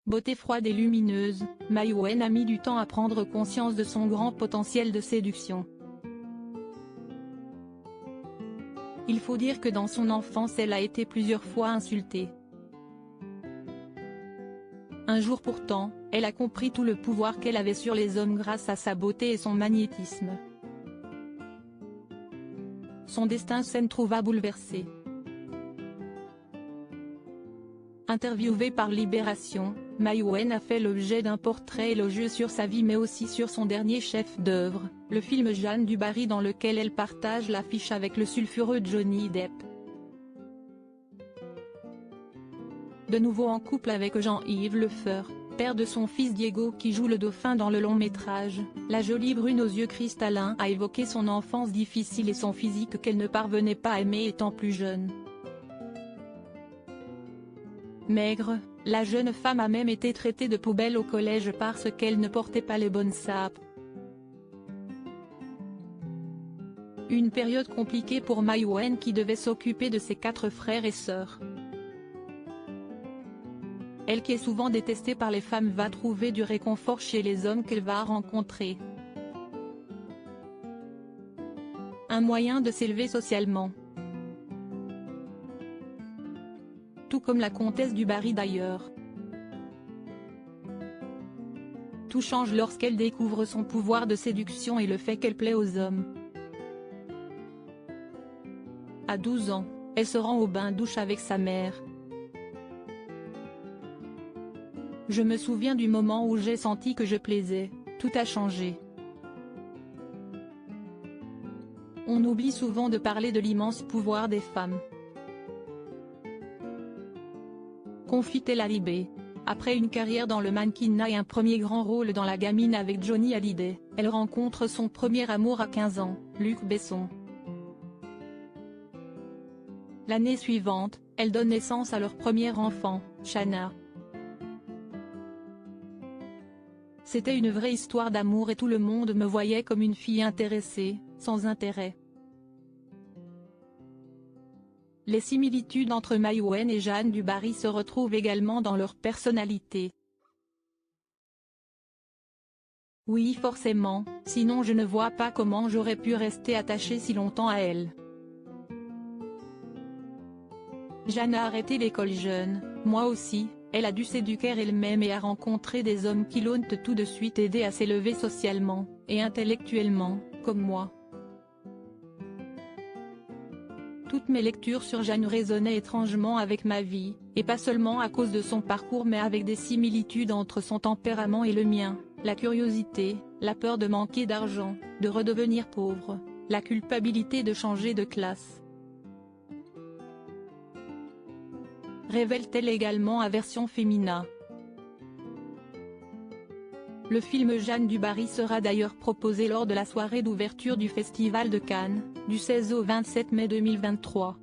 Beauté froide et lumineuse, Mai Wen a mis du temps à prendre conscience de son grand potentiel de séduction. Il faut dire que dans son enfance elle a été plusieurs fois insultée. Un jour pourtant, elle a compris tout le pouvoir qu'elle avait sur les hommes grâce à sa beauté et son magnétisme. Son destin s'en trouva bouleversé. Interviewée par Libération, Mai Wen a fait l'objet d'un portrait élogieux sur sa vie mais aussi sur son dernier chef-d'œuvre, le film Jeanne du Barry dans lequel elle partage l'affiche avec le sulfureux Johnny Depp. De nouveau en couple avec Jean-Yves Lefeur, père de son fils Diego qui joue le dauphin dans le long-métrage, la jolie brune aux yeux cristallins a évoqué son enfance difficile et son physique qu'elle ne parvenait pas à aimer étant plus jeune. Maigre, la jeune femme a même été traitée de poubelle au collège parce qu'elle ne portait pas les bonnes sapes. Une période compliquée pour Mai Wen qui devait s'occuper de ses 4 frères et sœurs. Elle qui est souvent détestée par les femmes va trouver du réconfort chez les hommes qu'elle va rencontrer. Un moyen de s'élever socialement. Tout comme la comtesse du Barry d'ailleurs. Tout change lorsqu'elle découvre son pouvoir de séduction et le fait qu'elle plaît aux hommes. À 12 ans, elle se rend au bain-douche avec sa mère. Je me souviens du moment où j'ai senti que je plaisais, tout a changé. On oublie souvent de parler de l'immense pouvoir des femmes. Confie-t-elle à Libé. Après une carrière dans le mannequinat et un premier grand rôle dans La Gamine avec Johnny Hallyday, elle rencontre son premier amour à 15 ans, Luc Besson. L'année suivante, elle donne naissance à leur premier enfant, Shanna. C'était une vraie histoire d'amour et tout le monde me voyait comme une fille intéressée, sans intérêt. Les similitudes entre Mai Wen et Jeanne du Barry se retrouvent également dans leur personnalité. Oui forcément, sinon je ne vois pas comment j'aurais pu rester attachée si longtemps à elle. Jeanne a arrêté l'école jeune, moi aussi, elle a dû s'éduquer elle-même et a rencontré des hommes qui l'ont tout de suite aidé à s'élever socialement, et intellectuellement, comme moi. Toutes mes lectures sur Jeanne résonnaient étrangement avec ma vie, et pas seulement à cause de son parcours mais avec des similitudes entre son tempérament et le mien, la curiosité, la peur de manquer d'argent, de redevenir pauvre, la culpabilité de changer de classe. Révèle-t-elle également à version féminin. Le film Jeanne du Barry sera d'ailleurs proposé lors de la soirée d'ouverture du Festival de Cannes, du 16 au 27 mai 2023.